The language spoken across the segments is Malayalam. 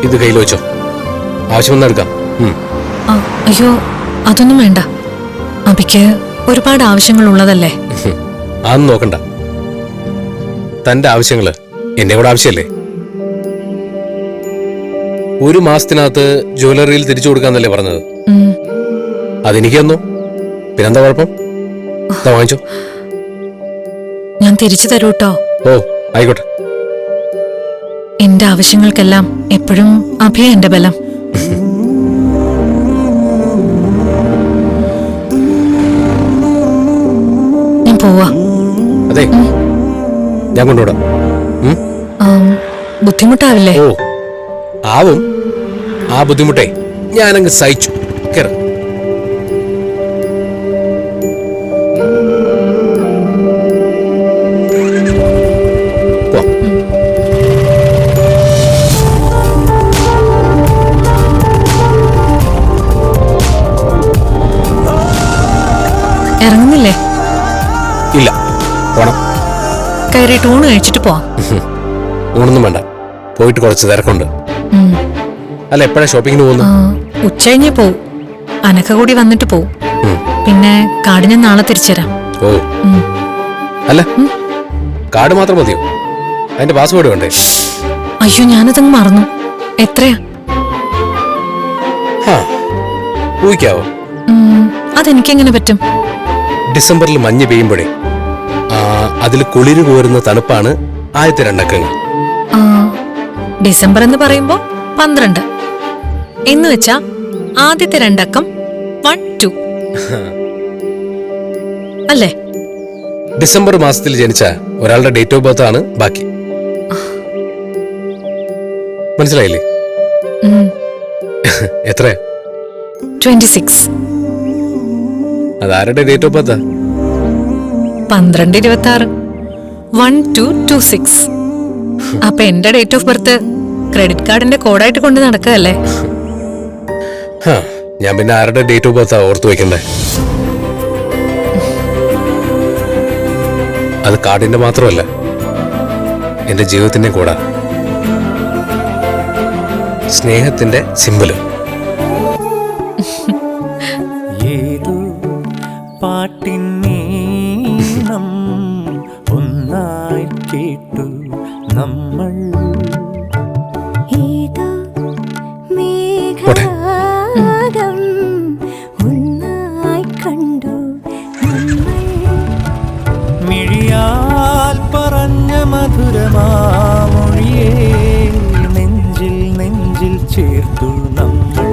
ഇത് കയ്യിൽ വെച്ചോ, ആവശ്യം എടുക്കാം. അയ്യോ, അതൊന്നും വേണ്ട. അബിക്ക് ഒരുപാട് ആവശ്യങ്ങൾ ഉള്ളതല്ലേ. അതൊന്നും നോക്കണ്ട. തന്റെ ആവശ്യങ്ങള് എന്നെ കൂടെ ആവശ്യമല്ലേ. 1 മാസത്തിനകത്ത് ജ്വല്ലറിയിൽ തിരിച്ചു കൊടുക്കാന്നല്ലേ പറഞ്ഞത്. അതെനിക്ക് തന്നോ, പിന്നെന്താ കുഴപ്പം? വാങ്ങിച്ചോ. ഞാൻ തിരിച്ചു തരൂട്ടോ. ഓ ആയിക്കോട്ടെ. എന്റെ ആവശ്യങ്ങൾക്കെല്ലാം എപ്പോഴും അഭിയ എന്റെ ബലം. ഞാൻ പോവാ. അതെ, ഞാൻ കൊണ്ടുവിടാം. ബുദ്ധിമുട്ടാവില്ലേ? ഓ ആവും. ആ ബുദ്ധിമുട്ടേ ഞാനങ്ങ് സഹിച്ചു. കേറ. ഇറങ്ങുന്നില്ലേ? ഇല്ല, പോണം. കയറിയിട്ട് ഊണ് കഴിച്ചിട്ട് പോവാം. ഊണൊന്നും വേണ്ട, പോയിട്ട് കുറച്ച് തിരക്കുണ്ട്. അല്ല, എപ്പോഴാ ഷോപ്പിങ്ങിന് പോകുന്നു? ഉച്ചകഴിഞ്ഞേ പോവും. അനക്ക കൂടി വന്നിട്ട് പോവും. പിന്നെ കാർഡ് ഞാൻ നാളെ തിരിച്ചുതരാം. ഓ അല്ല, കാർഡ് മാത്രം മതിയോ? അതിന്റെ പാസ്വേഡ് വേണ്ടേ? അയ്യോ, ഞാനതങ്ങ് മറന്നു. എത്രയാ? ഊഹിക്കാവോ? അതെനിക്കെങ്ങനെ പറ്റും? ഡിസംബറിൽ മഞ്ഞ് പെയ്യുമ്പോഴേ അതിൽ കുളിര് കോരുന്ന തണുപ്പാണ് ആദ്യത്തെ 2 അക്കങ്ങൾ. ഡിസംബർ എന്ന് പറയുമ്പോ 12 എന്ന് വെച്ചാ ആദ്യത്തെ 2 അക്കം 1, 2 അല്ലേ? ഡിസംബർ മാസത്തിൽ ജനിച്ച ഒരാളുടെ ഡേറ്റ് ഓഫ് ബർത്ത് ആണ് ബാക്കി. മനസ്സിലായില്ലേ? എത്രയാ? 26. അതാരുടെ ഡേറ്റ് ഓഫ് ബർത്താ? 12/26 1226. അപ്പൊ എന്റെ ഡേറ്റ് ഓഫ് ബർത്ത് ക്രെഡിറ്റ് കാർഡിന്റെ കോഡായിട്ട് കൊണ്ട് നടക്കല്ലേ? ഞാൻ പിന്നെ ആരുടെ ഡേറ്റ് ഓഫ് ബർത്താ ഓർത്തു വെക്കണ്ടേ? അത് കാർഡിന്റെ മാത്രമല്ല, എന്റെ ജീവിതത്തിന്റെ കോഡാ. സ്നേഹത്തിന്റെ സിംബല്. ഏതു പാട്ടിനീണം ഒന്നായി കേട്ടു നമ്മൾ. മേഘരാഗം ഒന്നായി കണ്ടു നമ്മൾ. മിഴിയാൽ പറഞ്ഞ മധുരമാമൊഴിയേ നെഞ്ചിൽ നെഞ്ചിൽ ചേർത്തു നമ്മൾ.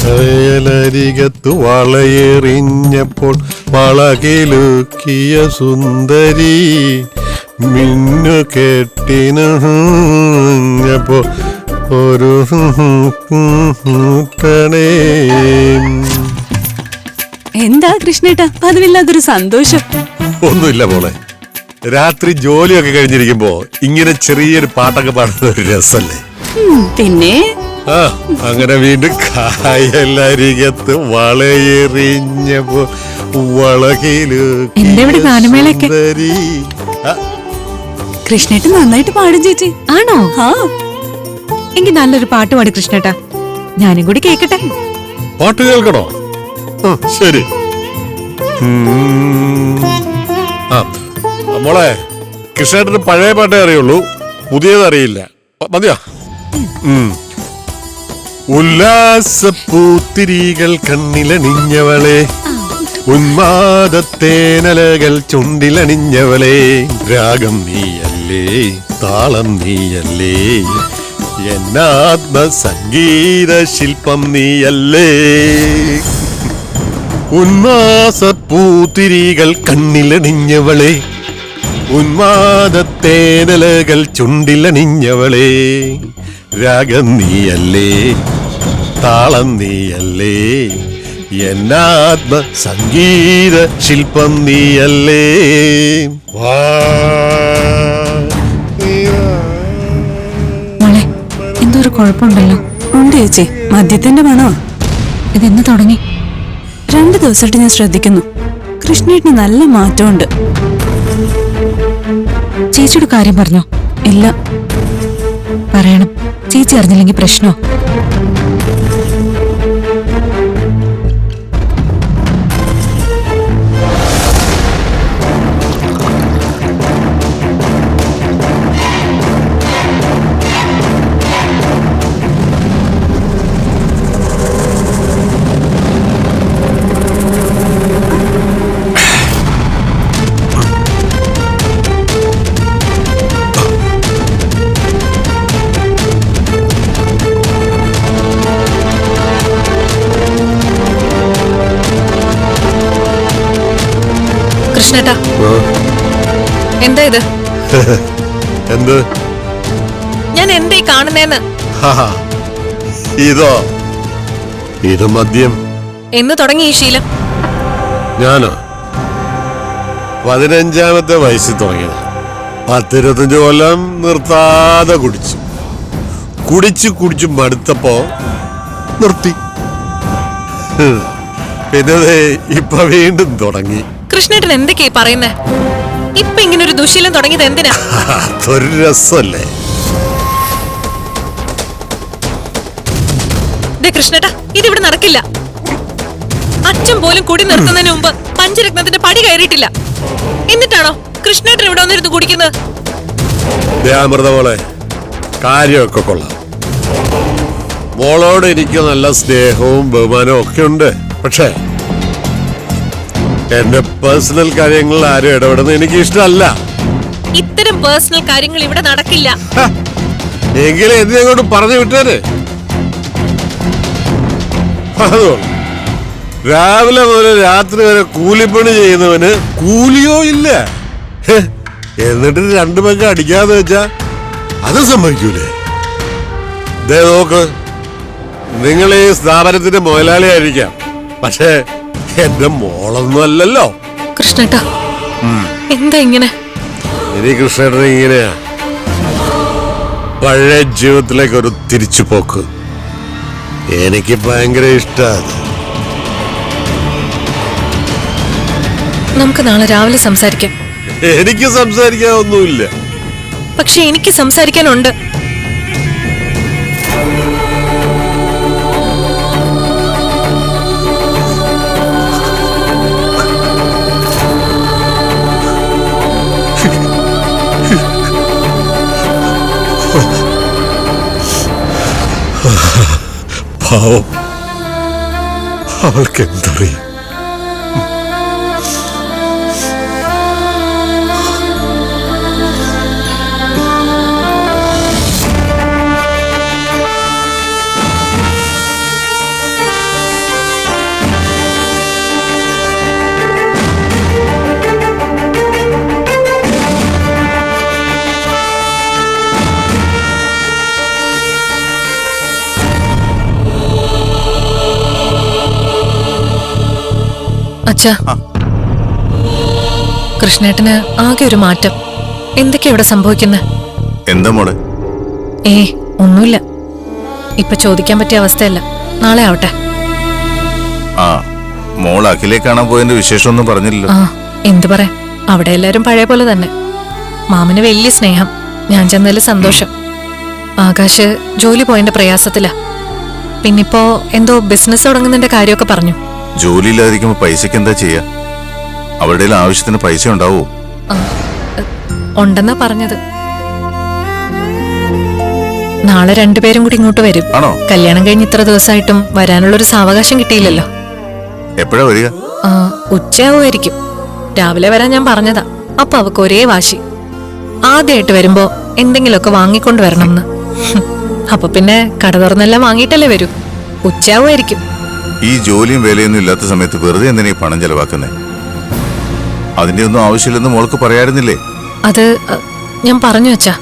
വയലരികത്തു വളയെറിഞ്ഞപ്പോൾ വളകിലുക്കിയ സുന്ദരി മിന്നു കെട്ടിനപ്പോ ഒരു എന്താ കൃഷ്ണേട്ടാ പതിവില്ലാതൊരു സന്തോഷം? ഒന്നുമില്ല മോളെ, രാത്രി ജോലിയൊക്കെ കഴിഞ്ഞിരിക്കുമ്പോ ഇങ്ങനെ ചെറിയൊരു പാട്ടൊക്കെ പാടുന്ന ഒരു രസല്ലേ? പിന്നെ അങ്ങനെ വീണ്ടും കായലരികത്ത് വളയെറിഞ്ഞപ്പോ വളകിലുക്കി. കൃഷ്ണേട്ടൻ നന്നായിട്ട് പാടും ചേച്ചി. ആണോ? എങ്കിൽ നല്ലൊരു പാട്ട് പാടി കൃഷ്ണേട്ടാ, ഞാനും കൂടി കേക്കട്ടെ. പാട്ട് കേൾക്കണോ? ശരി. മോളെ, കൃഷ്ണേട്ടന് പഴയ പാട്ടേ അറിയുള്ളൂ, പുതിയത് അറിയില്ല. മതിയോ? ഉല്ലാസപ്പൂത്തിരികൾ കണ്ണിലണിഞ്ഞവളെ, ഉന്മാദത്തേനലകൾ ചുണ്ടിലണിഞ്ഞവളെ, രാഗം നീയല്ലേ, താളം നീയല്ലേ, എന്നാത്മ സംഗീത ശില്പം നീയല്ലേ. ഉന്മാസപ്പൂത്തിരികൾ കണ്ണിലണിഞ്ഞവളെ, ഉന്മാദത്തേനലകൾ ചുണ്ടിലണിഞ്ഞവളെ, രാഗം നീയല്ലേ, താളം നീയല്ലേ, എന്നാത്മ സംഗീത ശില്പം നീയല്ലേ. മോളെ, എന്തോ ഒരു കുഴപ്പമുണ്ടല്ലോ. ഉണ്ട് ചേച്ചി, മദ്യത്തിന്റെ മണോ. ഇതെന്ന് തുടങ്ങി? 2 ദിവസമായിട്ട് ഞാൻ ശ്രദ്ധിക്കുന്നു. കൃഷ്ണേട്ടന് നല്ല മാറ്റമുണ്ട്. ചേച്ചിയുടെ കാര്യം പറഞ്ഞോ? ഇല്ല. പറയണം. ചേച്ചി അറിഞ്ഞില്ലെങ്കിൽ പ്രശ്നോ? കൃഷ്ണേട്ടാ, എന്താ ഇത്? എന്ത്? ഞാൻ എന്തേ കാണുന്നേന്ന്? ഹാ, ഇതോ? ഇത് മദ്യം. എന്ന് തുടങ്ങി ഈ ശീലം? ഞാനോ 15ാമത്തെ വയസ്സിൽ തുടങ്ങിയത്. 10-25 കൊല്ലം നിർത്താതെ കുടിച്ചു മടുത്തപ്പോ നിർത്തി. പിന്നെ ദേ ഇപ്പൊ വീണ്ടും തുടങ്ങി. കൃഷ്ണേട്ടൻ എന്തൊക്കെയാ പറയുന്നേ? ഇപ്പൊ ഇങ്ങനെ ഒരു ദുശീലം തുടങ്ങിയത് എന്തിനാ? അതൊരു രസമല്ലേ? കൃഷ്ണേട്ടാ, ഇതിവിടെ നടക്കില്ല. അച്ഛൻ പോലും കുടി നിർത്തുന്നതിന് മുമ്പ് പഞ്ചരത്നത്തിന്റെ പടി കയറിയിട്ടില്ല. എന്നിട്ടാണോ കൃഷ്ണേട്ടൻ ഇവിടെ വന്നിരുന്ന് കുടിക്കുന്നത്? അമൃത മോളെ, കാര്യമൊക്കെ കൊള്ളാം. മോളോട് എനിക്ക് നല്ല സ്നേഹവും ബഹുമാനവും ഒക്കെ ഉണ്ട്. പക്ഷേ എന്റെ പേഴ്സണൽ കാര്യങ്ങളിൽ ആരും ഇടപെടുന്നത് എനിക്ക് ഇഷ്ടമല്ല. ഇത്തരം പേഴ്സണൽ കാര്യങ്ങൾ ഇവിടെ നടക്കില്ല. എങ്കിലും എന്തിനോട് പറഞ്ഞു വിട്ടേര്. അതുകൊണ്ട് രാവിലെ മുതൽ രാത്രി വരെ കൂലിപ്പണി ചെയ്യുന്നവന് കൂലിയോ ഇല്ല. എന്നിട്ട് 2 പേർക്ക് അടിക്കാതെ വെച്ചാ അത് സംഭവിക്കൂലേ? ദേ നോക്ക്, നിങ്ങൾ ഈ സ്ഥാപനത്തിന്റെ മുതലാളിയായിരിക്കാം, പക്ഷേ എന്റെ മോളൊന്നും അല്ലല്ലോ. കൃഷ്ണേട്ടാ, എന്താ ഇങ്ങനെ? ഇനി കൃഷ്ണേട്ടൻ ഇങ്ങനെയാ. പഴയ ജീവിതത്തിലേക്ക് ഒരു തിരിച്ചുപോക്ക് എനിക്ക് ഭയങ്കര ഇഷ്ടമാണ്. നമുക്ക് നാളെ രാവിലെ സംസാരിക്കാം. എനിക്ക് സംസാരിക്കാനൊന്നുമില്ല. പക്ഷെ എനിക്ക് സംസാരിക്കാനുണ്ട്. പാവം, അവൾക്ക് എന്തറിയാം? അച്ഛാ, കൃഷ്ണേട്ടന് ആകെ ഒരു മാറ്റം. എന്തൊക്കെയാ ഇവിടെ സംഭവിക്കുന്നത്? എന്താ മോളെ? ഒന്നുമില്ല. ഇപ്പൊ ചോദിക്കാൻ പറ്റിയ അവസ്ഥയല്ല. നാളെ ആവട്ടെ. ആ, മോൾ അഖിലെ കാണാൻ പോയതിന്റെ വിശേഷമൊന്നും പറഞ്ഞില്ലല്ലോ. ആ, എന്തു പറയാൻ, അവിടെ എല്ലാരും പഴയ പോലെ തന്നെ. മാമന് വലിയ സ്നേഹം, ഞാൻ ചെന്നതിൽ സന്തോഷം. ആകാശ് ജോലി പോയതിന്റെ പ്രയാസത്തിലാ. പിന്നിപ്പോ എന്തോ ബിസിനസ് തുടങ്ങുന്നതിന്റെ കാര്യമൊക്കെ പറഞ്ഞു. ജോലി ഇല്ലാതിരിക്കുമ്പോ പൈസക്ക് എന്താ ചെയ്യാ? അവരുടെ ആവശ്യത്തിന് പൈസ ഉണ്ടാവോ? ഉണ്ടെന്നാ പറഞ്ഞത്. നാളെ 2 പേരും കൂടി ഇങ്ങോട്ട് വരും. ആണോ? കല്യാണം കഴിഞ്ഞ് ഇത്ര ദിവസമായിട്ടും വരാനുള്ളൊരു സാവകാശം കിട്ടിയില്ലല്ലോ. എപ്പോഴാ വരിക? ഉച്ചയാവുമായിരിക്കും. രാവിലെ വരാൻ ഞാൻ പറഞ്ഞതാ. അപ്പൊ അവക്ക് ഒരേ വാശി. ആദ്യമായിട്ട് വരുമ്പോ എന്തെങ്കിലുമൊക്കെ വാങ്ങിക്കൊണ്ട് വരണമെന്ന്. അപ്പൊ പിന്നെ കട തുറന്നെല്ലാം വാങ്ങിയിട്ടല്ലേ വരൂ. ഉച്ചയാവുമായിരിക്കും. ഈ ജോലിയും വേലയൊന്നും ഇല്ലാത്ത സമയത്ത് വെറുതെ എന്തിനാ ഈ പണം ചെലവാക്കുന്നേ? അതിന്റെ ഒന്നും ആവശ്യമില്ലെന്ന് മോൾക്ക് പറയാറുന്നില്ലേ? അത് ഞാൻ പറഞ്ഞു വെച്ചാ.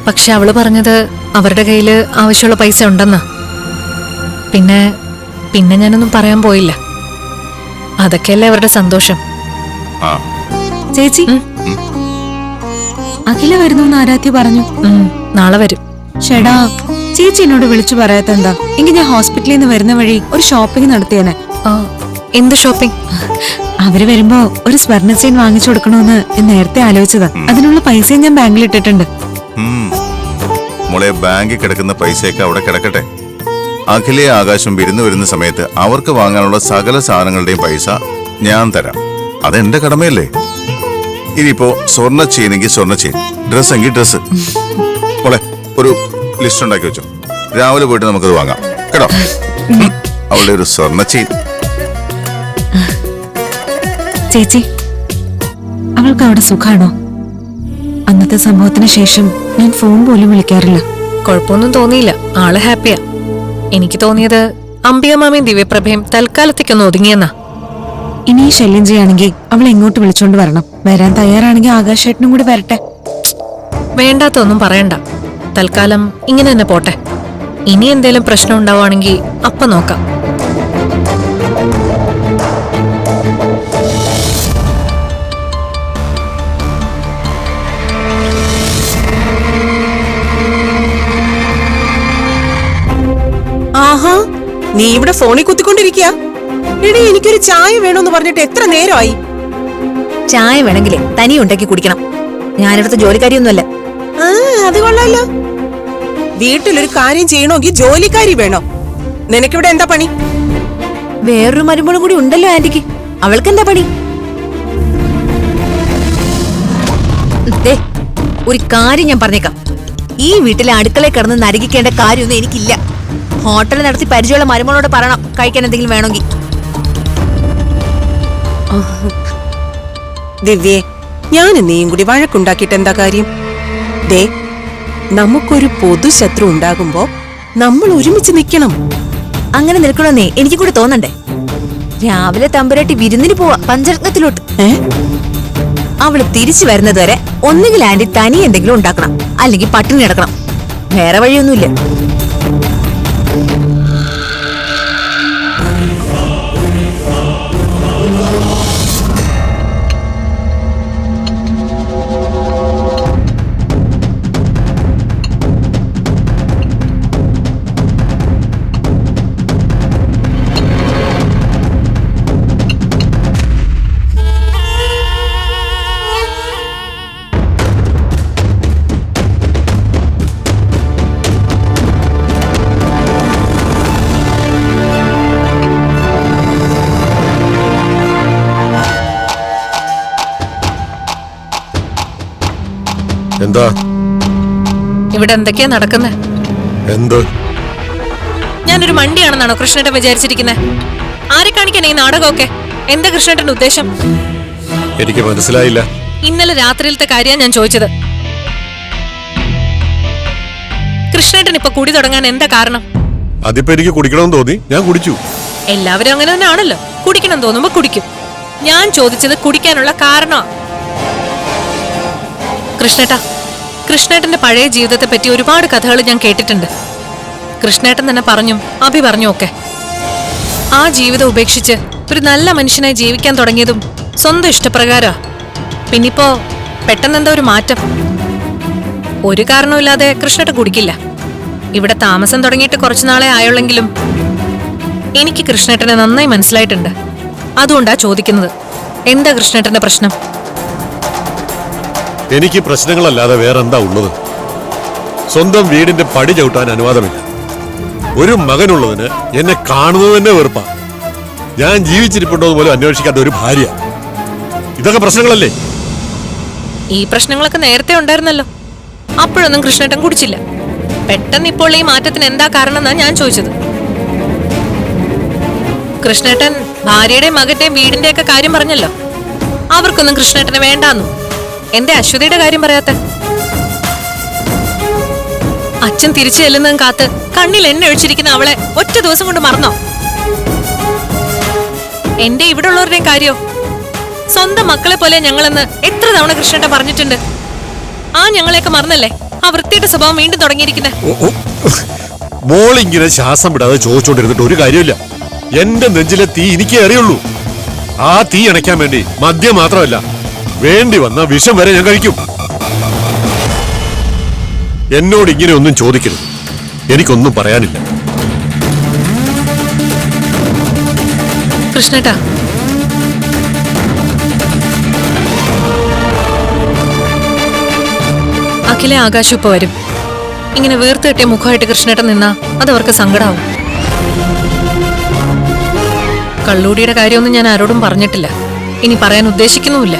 പക്ഷെ അവള് പറഞ്ഞത് അവരുടെ കയ്യില് ആവശ്യമുള്ള പൈസ ഉണ്ടെന്നാ. പിന്നെ ഞാനൊന്നും പറയാൻ പോയില്ല. അതൊക്കെയല്ലേ അവരുടെ സന്തോഷം. ചേച്ചി, അഖില വരുന്നു ആരാധ്യ പറഞ്ഞു. നാളെ വരും. ഷെടാ, ചേച്ചി എന്നോട് വിളിച്ചു പറയാത്ത എന്താ? എങ്കിൽ ഞാൻ ഹോസ്പിറ്റലിൽ നിന്ന് വരുന്ന വഴി ഒരു ഷോപ്പിംഗ് നടത്തിയേനെ. ആ, എന്ത് ഷോപ്പിംഗ്? അവര് വരുമ്പോ ഒരു സ്വർണ്ണ ചെയിൻ വാങ്ങിച്ചു കൊടുക്കണമെന്ന് ഞാൻ നേരത്തെ ആലോചിച്ചതാ. അതിനുള്ള പൈസയും ഞാൻ ബാങ്കിൽ ഇട്ടിട്ടുണ്ട്. മോളെ, ബാങ്കിൽ കിടക്കുന്ന പൈസയൊക്കെ അവിടെ കിടക്കട്ടെ. അഖിലെ ആകാശം വിരുന്ന് വരുന്ന സമയത്ത് അവർക്ക് വാങ്ങാനുള്ള സകല സാധനങ്ങളുടെയും പൈസ ഞാൻ തരാം. അതെന്റെ കടമയല്ലേ? ഇനിയിപ്പോ സ്വർണ്ണ ചെയിനെങ്കിൽ സ്വർണ്ണ ചെയിൻ, ഡ്രസ് എങ്കിൽ ഡ്രസ്. മോളെ, ഒരു ലിസ്റ്റ് ഉണ്ടാക്കി വെച്ചോ. രാവിലെ പോയിട്ട് നമുക്കത് വാങ്ങാം കേട്ടോ. അവളുടെ ഒരു സ്വർണ്ണ ചെയിൻ. ചേച്ചി, അവൾക്ക് അവിടെ സുഖാണോ? അന്നത്തെ സംഭവത്തിന് ശേഷം ഞാൻ ഫോൺ പോലും വിളിക്കാറില്ല. കുഴപ്പമൊന്നും തോന്നിയില്ല, ആള് ഹാപ്പിയാ. എനിക്ക് തോന്നിയത് അംബികമാമയും ദിവ്യപ്രഭയും തൽക്കാലത്തേക്കൊന്ന് ഒതുങ്ങിയെന്നാ. ഇനി ഈ ശല്യം ചെയ്യുകയാണെങ്കിൽ അവളെ എങ്ങോട്ട് വിളിച്ചോണ്ട് വരണം. വരാൻ തയ്യാറാണെങ്കിൽ ആകാശേട്ടനും കൂടി വരട്ടെ. വേണ്ടാത്തൊന്നും പറയണ്ട, തൽക്കാലം ഇങ്ങനെ തന്നെ പോട്ടെ. ഇനി എന്തേലും പ്രശ്നം ഉണ്ടാവുകയാണെങ്കിൽ അപ്പൊ നോക്കാം. ആഹാ, നീ ഇവിടെ ഫോണിൽ കുത്തിക്കൊണ്ടിരിക്കുക. എടി, എനിക്കൊരു ചായ വേണമെന്ന് പറഞ്ഞിട്ട് എത്ര നേരമായി? ചായ വേണമെങ്കിലേ തനി ഉണ്ടാക്കി കുടിക്കണം. ഞാനിടത്ത് ജോലിക്കാരിയൊന്നുമല്ല. അത് കൊള്ളാലോ. വീട്ടിലൊരു കാര്യം ചെയ്യണമെങ്കിൽ ജോലിക്കാരി വേണോ? നിനക്കിവിടെ എന്താ പണി? വേറൊരു മരുമോളും കൂടി ഉണ്ടല്ലോ ആന്റിക്ക്. അവൾക്ക് എന്താ പണി? ഒരു കാര്യം ഞാൻ പറഞ്ഞേക്കാം. ഈ വീട്ടിലെ അടുക്കളയിൽ കിടന്ന് നരകിക്കേണ്ട കാര്യമൊന്നും എനിക്കില്ല. ഹോട്ടൽ നടത്തി പരിചയമുള്ള മരുമോളോട് പറയണം കഴിക്കാൻ എന്തെങ്കിലും വേണമെങ്കിൽ. ദിവ്യേ, ഞാൻ നീയും കൂടി വഴക്കുണ്ടാക്കിയിട്ട് എന്താ കാര്യം? ദേ, നമുക്കൊരു പൊതു ശത്രു ഉണ്ടാകുമ്പോ നമ്മൾ ഒരുമിച്ച് നിൽക്കണം. അങ്ങനെ നിൽക്കണമെന്നേ എനിക്ക് കൂടി തോന്നണ്ടേ? രാവിലെ തമ്പുരാട്ടി വിരുന്നിന് പോവാ പഞ്ചരത്നത്തിലോട്ട്. അവള് തിരിച്ചു വരുന്നത് വരെ ഒന്നുകിൽ ആന്റി തനി എന്തെങ്കിലും ഉണ്ടാക്കണം, അല്ലെങ്കിൽ പട്ടിണി കിടക്കണം. വേറെ വഴിയൊന്നുമില്ല. എന്താ ഇവിടെ എന്തൊക്കെയാ നടക്കുന്നത്? എന്ത്? ഞാനൊരു മണ്ടിയാണെന്നാണോ കൃഷ്ണേട്ടൻ വിചാരിച്ചിരിക്കുന്നത്? ആരെ കാണിക്കാൻ ഈ നാടകമൊക്കെ? എന്താ കൃഷ്ണേട്ടന്റെ ഉദ്ദേശം? എനിക്ക് മനസ്സിലായില്ല. ഇന്നലെ രാത്രിയിലത്തെ കാര്യമാണ് ഞാൻ ചോദിച്ചത്. കൃഷ്ണേട്ടൻ ഇപ്പൊ കുടി തുടങ്ങാൻ എന്താ കാരണം? അതിപ്പോ എനിക്ക് കുടിക്കണമെന്ന് തോന്നി, ഞാൻ കുടിച്ചു. എല്ലാവരും അങ്ങനെ തന്നെ ആണല്ലോ, കുടിക്കണം തോന്നുമ്പോ കുടിക്കും. ഞാൻ ചോദിച്ചത് കുടിക്കാനുള്ള കാരണമാണ്. കൃഷ്ണേട്ടാ, കൃഷ്ണേട്ടന്റെ പഴയ ജീവിതത്തെ പറ്റി ഒരുപാട് കഥകൾ ഞാൻ കേട്ടിട്ടുണ്ട്. കൃഷ്ണേട്ടൻ തന്നെ പറഞ്ഞും അഭി പറഞ്ഞും ഒക്കെ. ആ ജീവിതം ഉപേക്ഷിച്ച് ഒരു നല്ല മനുഷ്യനായി ജീവിക്കാൻ തുടങ്ങിയതും സ്വന്തം ഇഷ്ടപ്രകാരമാ. പിന്നിപ്പോ പെട്ടെന്നെന്താ ഒരു മാറ്റം? ഒരു കാരണവുമില്ലാതെ കൃഷ്ണേട്ടൻ കുടിക്കില്ല. ഇവിടെ താമസം തുടങ്ങിയിട്ട് കുറച്ചുനാളെ ആയുള്ളെങ്കിലും എനിക്ക് കൃഷ്ണേട്ടനെ നന്നായി മനസ്സിലായിട്ടുണ്ട്. അതുകൊണ്ടാ ചോദിക്കുന്നത്, എന്താ കൃഷ്ണേട്ടന്റെ പ്രശ്നം? എനിക്ക് പ്രശ്നങ്ങളല്ലാതെ വേറെന്താ ഉള്ളത്? സ്വന്തം വീടിന്റെ പടി ചവിട്ടാൻ അനുവാദമില്ല. ഒരു മകനുള്ളതിന് എന്നെ കാണുന്നത് തന്നെ വെറുപ്പാ. ഞാൻ ജീവിച്ചിരിപ്പുണ്ടോ പോലും അന്വേഷിക്കാത്ത ഒരു ഭാര്യ. ഇതൊക്കെ പ്രശ്നങ്ങളല്ലേ? ഈ പ്രശ്നങ്ങളൊക്കെ നേരത്തെ ഉണ്ടായിരുന്നല്ലോ. അപ്പോഴൊന്നും കൃഷ്ണേട്ടൻ കുടിച്ചില്ല. പെട്ടെന്ന് ഇപ്പോൾ ഈ മാറ്റത്തിന് എന്താ കാരണം എന്നാ ഞാൻ ചോദിച്ചത്. കൃഷ്ണേട്ടൻ ഭാര്യയുടെയും മകന്റെയും വീടിന്റെ ഒക്കെ കാര്യം പറഞ്ഞല്ലോ. അവർക്കൊന്നും കൃഷ്ണേട്ടനെ വേണ്ടാന്നു. എന്റെ അശ്വതിയുടെ കാര്യം പറയാത്ത? അച്ഛൻ തിരിച്ചു ചെല്ലുന്നതും കാത്ത് കണ്ണിൽ എണ്ണ ഒഴിച്ചിരിക്കുന്ന അവളെ ഒറ്റ ദിവസം കൊണ്ട് മറന്നോ? എന്റെ ഇവിടെ ഉള്ളവരുടെയും കാര്യോ? സ്വന്തം മക്കളെ പോലെ ഞങ്ങളെന്ന് എത്ര തവണ കൃഷ്ണേട്ടൻ പറഞ്ഞിട്ടുണ്ട്. ആ ഞങ്ങളെയൊക്കെ മറന്നല്ലേ ആ വൃത്തിയുടെ സ്വഭാവം വീണ്ടും തുടങ്ങിയിരിക്കുന്നത്? മോളിങ്ങനെ ശ്വാസം വിടാതെ ചോദിച്ചോണ്ടിരുന്നിട്ട് ഒരു കാര്യമില്ല. എന്റെ നെഞ്ചിലെ തീ എനിക്കേ അറിയുള്ളൂ. ആ തീ അണയ്ക്കാൻ വേണ്ടി മദ്യം മാത്രമല്ല, വേണ്ടി വന്ന വിഷം വരെ ഞാൻ കഴിക്കും. എന്നോട് ഇങ്ങനെ ഒന്നും ചോദിക്കരുത്. എനിക്കൊന്നും പറയാനില്ല. കൃഷ്ണേട്ടാ, അഖിലെ ആകാശം ഇപ്പൊ വരും. ഇങ്ങനെ വീർത്ത് കെട്ടിയ മുഖമായിട്ട് കൃഷ്ണേട്ടൻ നിന്നാ അതവർക്ക് സങ്കടാവും. കള്ളൂടിയുടെ കാര്യമൊന്നും ഞാൻ ആരോടും പറഞ്ഞിട്ടില്ല, ഇനി പറയാൻ ഉദ്ദേശിക്കുന്നുമില്ല.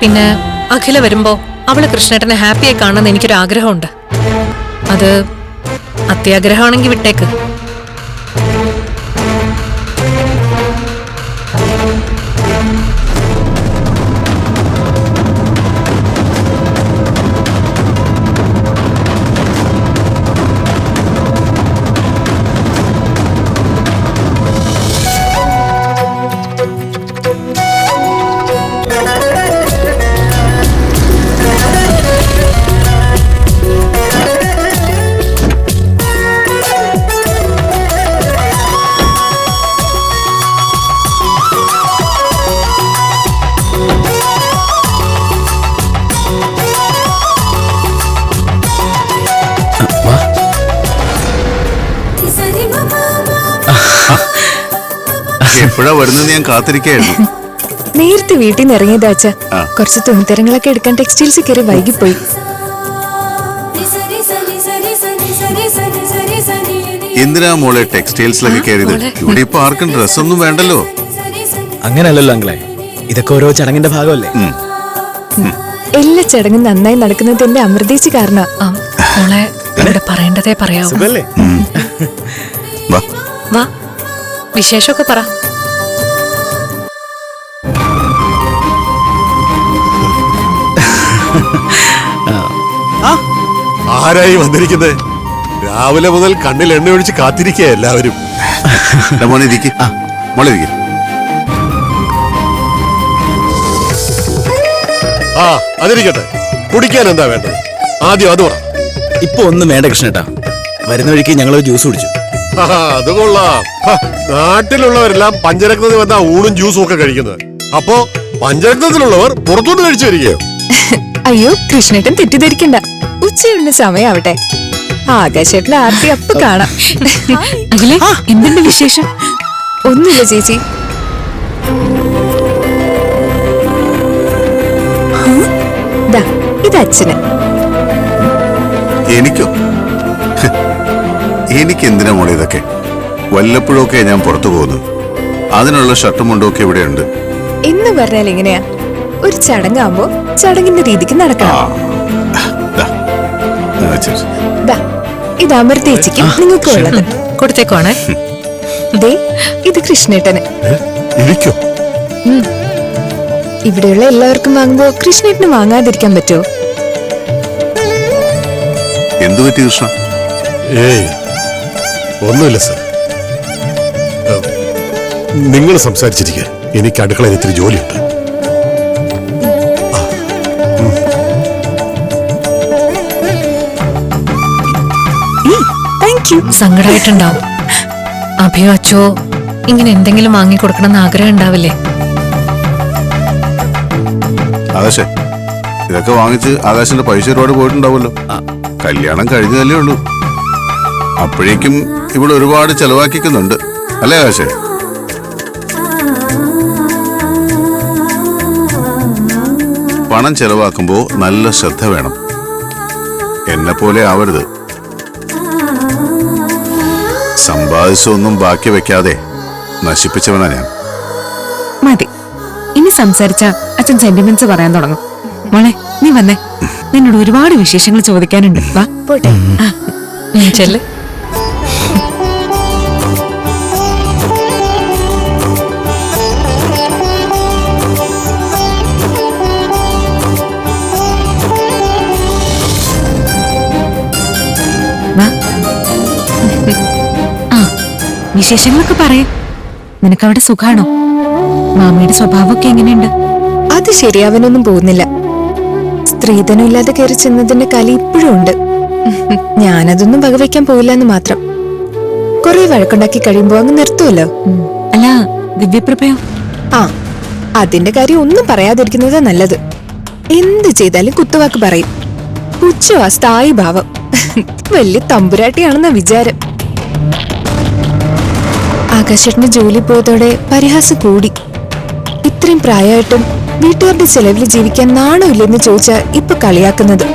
പിന്നെ അഖില വരുമ്പോ അവള് കൃഷ്ണേട്ടനെ ഹാപ്പിയായി കാണണമെന്ന് എനിക്കൊരു ആഗ്രഹമുണ്ട്. അത് അത്യാഗ്രഹമാണെങ്കിൽ വിട്ടേക്ക്. എപ്പോഴാ വരുന്നത് ഞാൻ കാത്തിരിക്കായിരുന്നു. നേരത്തെ വീട്ടിൽ നിന്ന് ഇറങ്ങിയതാ അച്ഛ. കുറച്ച് തുണിത്തരങ്ങളൊക്കെ എടുക്കാൻ ടെക്സ്റ്റൈൽസിൽ കയറി വൈകിപ്പോയി. എന്തിനാ മോളെ ടെക്സ്റ്റൈൽസിലൊക്കെ കയറിയത്? ഇവിടെ ഇപ്പൊ ആർക്കും ഡ്രസ്സൊന്നും വേണ്ടല്ലോ. അങ്ങനല്ലല്ലോ അങ്ങളെ, ഇതൊക്കെ ഓരോ ചടങ്ങിന്റെ ഭാഗമല്ലേ. എല്ലാ ചടങ്ങും നന്നായി നടക്കുന്നത് എന്റെ അമൃതേച്ചി കാരണം. മോളെ ഇവിടെ പറയേണ്ടതേ പറയാവൂ. സുഖല്ലേ? വാ വാ, വിശേഷമൊക്കെ പറ. ആരായി വന്നിരിക്കുന്നത്? രാവിലെ മുതൽ കണ്ണിൽ എണ്ണ ഒഴിച്ച് കാത്തിരിക്കുക എല്ലാവരും. മോനെ ഇരിക്ക്, മോളെ ഇരിക്ക്. ആ അതിരിക്കട്ടെ, കുടിക്കാൻ എന്താ വേണ്ടത്? ആദ്യം അത് പറ. ഇപ്പൊ ഒന്നും വേണ്ട കൃഷ്ണേട്ടാ, വരുന്ന വഴിക്ക് ഞങ്ങളൊരു ജ്യൂസ് കുടിച്ചു. അത് കൊള്ളാം. നാട്ടിലുള്ളവരെല്ലാം പഞ്ചരത്നത്തിൽ വന്ന ഊണും ജ്യൂസും ഒക്കെ കഴിക്കുന്നത്. അപ്പോ പഞ്ചരത്നത്തിലുള്ളവർ പുറത്തുനിന്ന് കഴിച്ചു വരികയോ? അയ്യോ കൃഷ്ണേട്ടൻ തെറ്റിദ്ധരിക്കണ്ട, ഉച്ചയൂണിന് സമയാവട്ടെ. ആകാശേട്ടന്റെ ആർത്തി അപ്പൊ കാണാം. അഖിലേ, എന്തുണ്ട് വിശേഷം? ഒന്നുമില്ല ചേച്ചി. ദാ, ഇത് അച്ഛന്. എനിക്കോ? എനിക്കെന്തിനാ മോളെ ഇതൊക്കെ? വല്ലപ്പോഴൊക്കെ ഞാൻ പുറത്തു പോകുന്നു. അതിനുള്ള ഷർട്ടും മുണ്ടും ഒക്കെ ഇവിടെയുണ്ട്. എന്ന് പറഞ്ഞാൽ എങ്ങനെയാ? ഒരു ചടങ്ങാകുമ്പോ ചടങ്ങിന്റെ രീതിക്ക് നടക്കണം. ദാ, ഇത് അമൃതേച്ചിക്കും നിങ്ങൾക്കും ഉള്ളത്. കൊടുത്തേക്കുവാണേ. ദേ, ഇത് കൃഷ്ണേട്ടന്. എനിക്കോ? ഇവിടെയുള്ള എല്ലാവർക്കും വാങ്ങുമ്പോ കൃഷ്ണേട്ടന് വാങ്ങാതിരിക്കാൻ പറ്റുമോ? എന്തു പറ്റി കൃഷ്ണ? ഏയ് ഒന്നുമില്ല സർ. നിങ്ങൾ സംസാരിച്ചിരിക്കുക, എനിക്ക് അടുക്കളയിൽ ഇത്തിരി ജോലിയുണ്ട്. സങ്കടമായിട്ടുണ്ടാവും. അഭിയോ അച്ചോ ഇങ്ങനെ എന്തെങ്കിലും വാങ്ങിക്കൊടുക്കണമെന്ന് ആഗ്രഹം ഉണ്ടാവില്ലേ? ആകാശേ, ഇതൊക്കെ വാങ്ങിച്ച് ആകാശിന്റെ പൈസ ഒരുപാട് പോയിട്ടുണ്ടാവുമല്ലോ. കല്യാണം കഴിഞ്ഞതല്ലേ ഉള്ളൂ. അപ്പോഴേക്കും ഇവിടെ ഒരുപാട് ചെലവാക്കിക്കുന്നുണ്ട് അല്ലേ ആകാശേ? പണം ചെലവാക്കുമ്പോ നല്ല ശ്രദ്ധ വേണം. എന്നെ പോലെ ആവരുത്. സമ്പാദിച്ചൊന്നും ബാക്കി വെക്കാതെ നശിപ്പിച്ചവനാ ഞാൻ. മതി, ഇനി സംസാരിച്ച അച്ഛൻ സെന്റിമെന്റ്സ് പറയാൻ തുടങ്ങും. മോളെ നീ വന്നേ, നിന്നോട് ഒരുപാട് വിശേഷങ്ങൾ ചോദിക്കാനുണ്ട്. വാ പോട്ടെ. ചെല്ല്. വാ. ആ, വിശേഷങ്ങളൊക്കെ പറയേ. നിനക്കവിടെ സുഖാണോ? മാമിയുടെ സ്വഭാവമൊക്കെ എങ്ങനെയുണ്ട്? അത് ശരിയാവാനൊന്നും പോകുന്നില്ല. സ്ത്രീധനം ഇല്ലാതെ കയറി ചെന്നതിന്റെ കലി ഇപ്പോഴും ഉണ്ട്. ഞാനതൊന്നും വകവയ്ക്കാൻ പോയില്ല എന്ന് മാത്രം. കുറെ വഴക്കുണ്ടാക്കി കഴിയുമ്പോ അങ്ങ് നിർത്തുമല്ലോ. അല്ല, ദിവ്യപ്രഭയോ? ആ, അതിന്റെ കാര്യം ഒന്നും പറയാതിരിക്കുന്നതാ നല്ലത്. എന്ത് ചെയ്താലും കുത്തുവാക്ക് പറയും. പുച്ഛമാ സ്ഥായി ഭാവം. വലിയ തമ്പുരാട്ടിയാണെന്ന വിചാരം. ആകാശേട്ടന് ജോലി പോയതോടെ പരിഹാസം കൂടി. ഇത്രയും പ്രായമായിട്ടും വീട്ടുകാരുടെ ചെലവിൽ ജീവിക്കാൻ നാണമില്ലെന്ന് ചോദിച്ചാ ഇപ്പൊ കളിയാക്കുന്നത്.